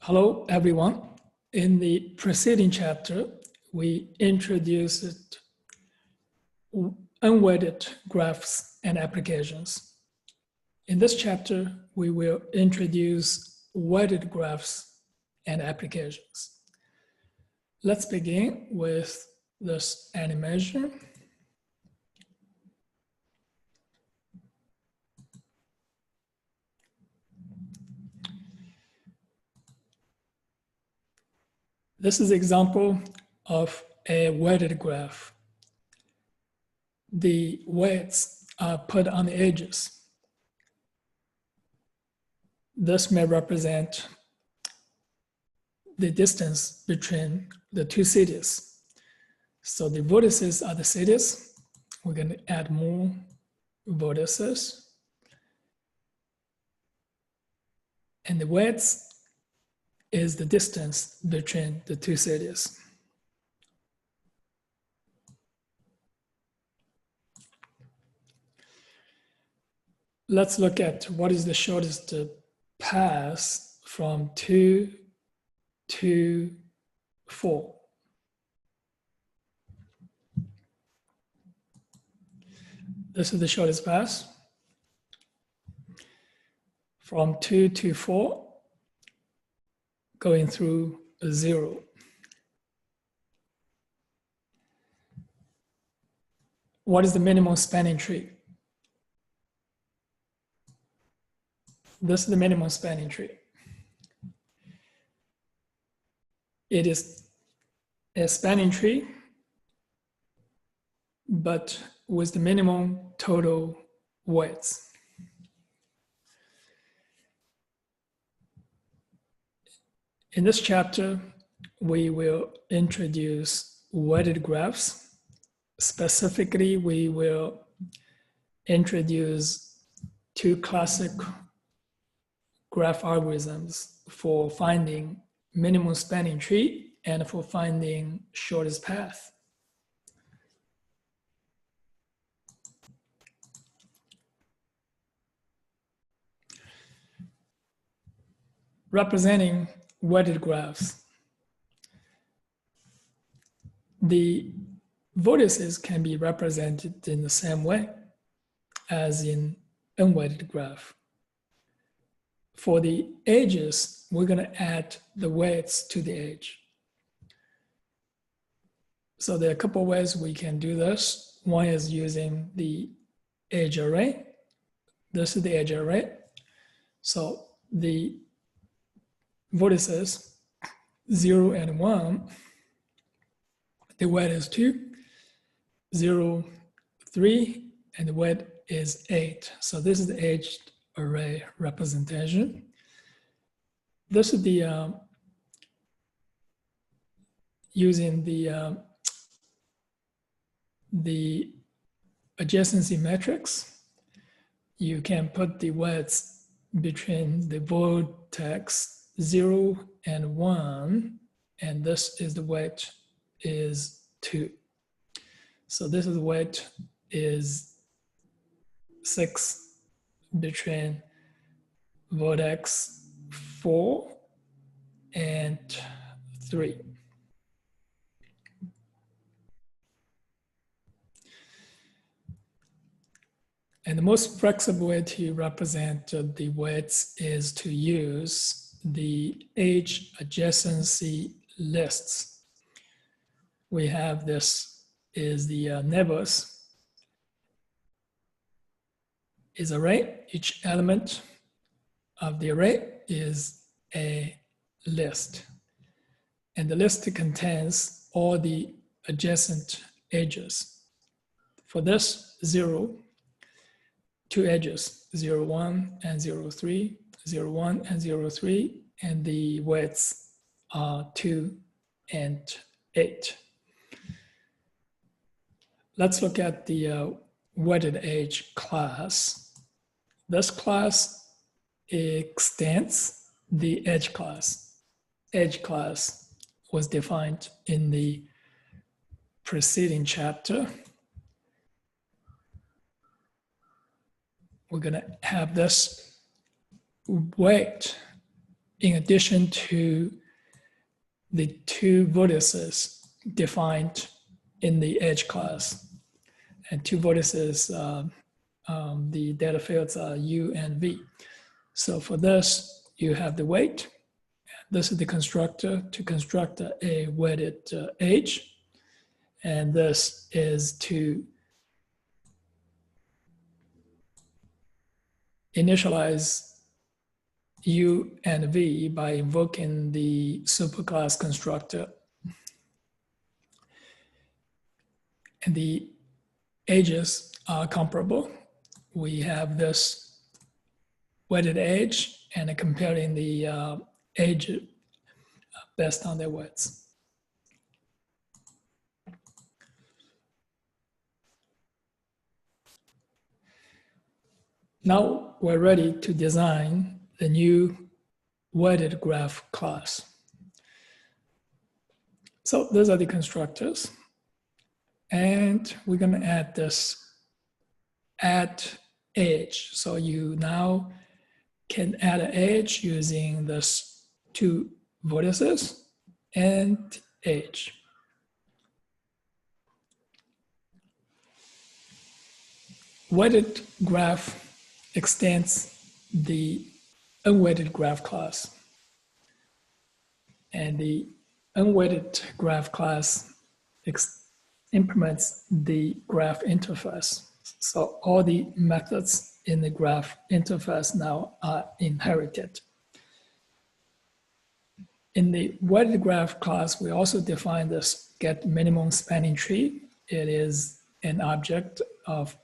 Hello, everyone. In the preceding chapter, we introduced unweighted graphs and applications. In this chapter, we will introduce weighted graphs and applications. Let's begin with this animation. This is an example of a weighted graph. The weights are put on the edges. This may represent the distance between the two cities. So the vertices are the cities. We're going to add more vertices. And the weights is the distance between the two cities. Let's look at what is the shortest path from 2 to 4. This is the shortest path from 2 to 4, going through 0. What is the minimum spanning tree? This is the minimum spanning tree. It is a spanning tree, but with the minimum total weights. In this chapter, we will introduce weighted graphs. Specifically, we will introduce two classic graph algorithms for finding minimum spanning tree and for finding shortest path. Representing weighted graphs, the vertices can be represented in the same way as in unweighted graph. For the edges, we're going to add the weights to the edge. So there are a couple of ways we can do this. One is using the edge array. This is the edge array. So the vertices 0 and 1, the weight is 2, 0, 3, and the weight is 8. So this is the edge array representation. This is the using the adjacency matrix. You can put the weights between the vertex 0 and 1, and this is the weight is 2. So this is the weight is 6 between vertex 4 and 3. And the most flexible way to represent the weights is to use the edge adjacency lists. We have this is the neighbors is array. Each element of the array is a list. And the list contains all the adjacent edges. For this 0, 2 edges, 0, 1 and 0, 3, 0, 1 and 0, 3, and the weights are 2 and 8. Let's look at the weighted edge class. This class extends the edge class. Edge class was defined in the preceding chapter. We're going to have this weight in addition to the two vertices defined in the edge class. And two vertices, the data fields are U and V. So for this, you have the weight. This is the constructor to construct a weighted edge. And this is to initialize U and V by invoking the superclass constructor. And the edges are comparable. We have this weighted edge and comparing the edge based on their weights. Now we're ready to design the new weighted graph class. So those are the constructors. And we're going to add this add edge. So you now can add an edge using this two vertices and edge. Weighted graph extends the unweighted graph class. And the unweighted graph class implements the graph interface. So all the methods in the graph interface now are inherited. In the weighted graph class, we also define this get minimum spanning tree. It is an object of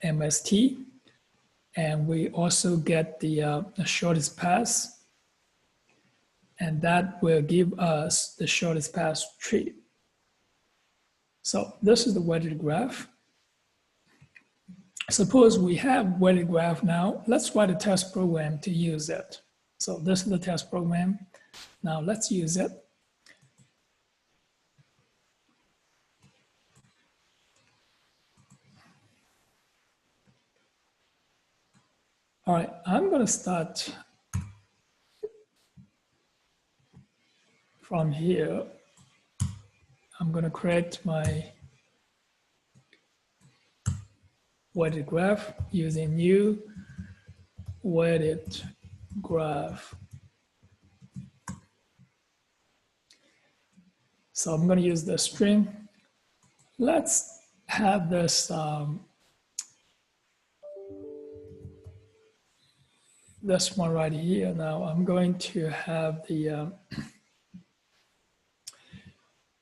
MST. And we also get the shortest path. And that will give us the shortest path tree. So this is the weighted graph. Suppose we have weighted graph now. Let's write a test program to use it. So this is the test program. Now let's use it. All right, I'm going to start from here. I'm going to create my weighted graph using new weighted graph. So I'm going to use the string. Let's have this this one right here. Now I'm going to have the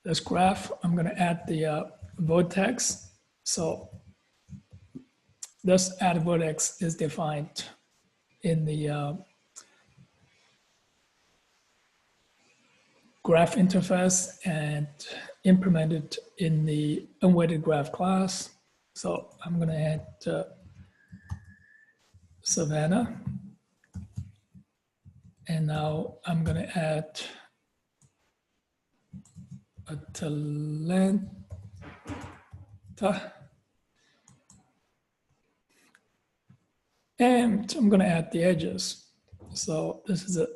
this graph. I'm going to add the vertex. So this add vertex is defined in the graph interface and implemented in the unweighted graph class. So I'm going to add Savannah. And now I'm going to add Atlanta. And I'm going to add the edges. So this is an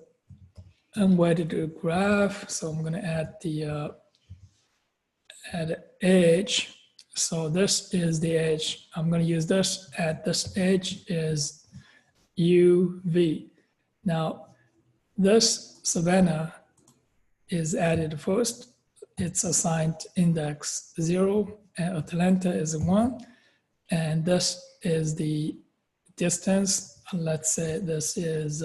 unweighted graph. So I'm going to add the add edge. So this is the edge. I'm going to use this. At this edge is UV. Now this Savannah is added first. It's assigned index 0 and Atlanta is 1. And this is the distance. Let's say this is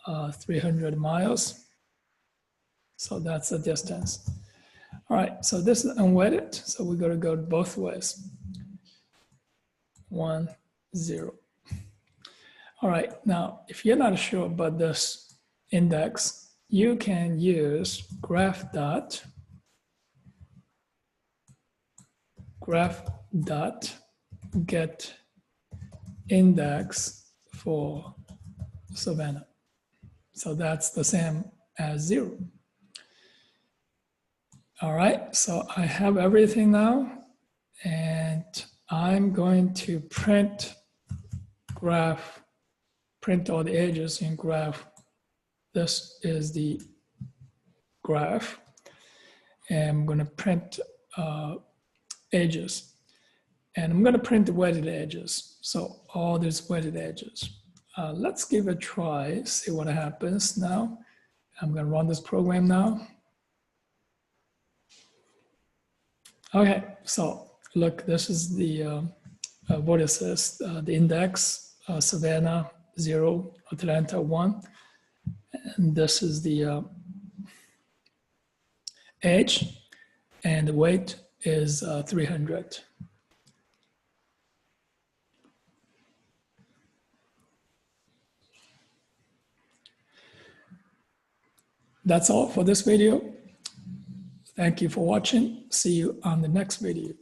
300 miles. So that's the distance. All right, so this is unweighted. So we're going to go both ways. 1, 0. All right, now if you're not sure about this index, you can use graph dot get index for Savannah. So that's the same as 0. All right, so I have everything now, and I'm going to print all the edges in graph this is the graph, and I'm going to print edges, and I'm going to print the weighted edges. So all these weighted edges. Let's give it a try, see what happens now. I'm going to run this program now. Okay, so look, this is the vertices, the index, Savannah 0, Atlanta 1. And this is the edge, and the weight is 300. That's all for this video. Thank you for watching. See you on the next video.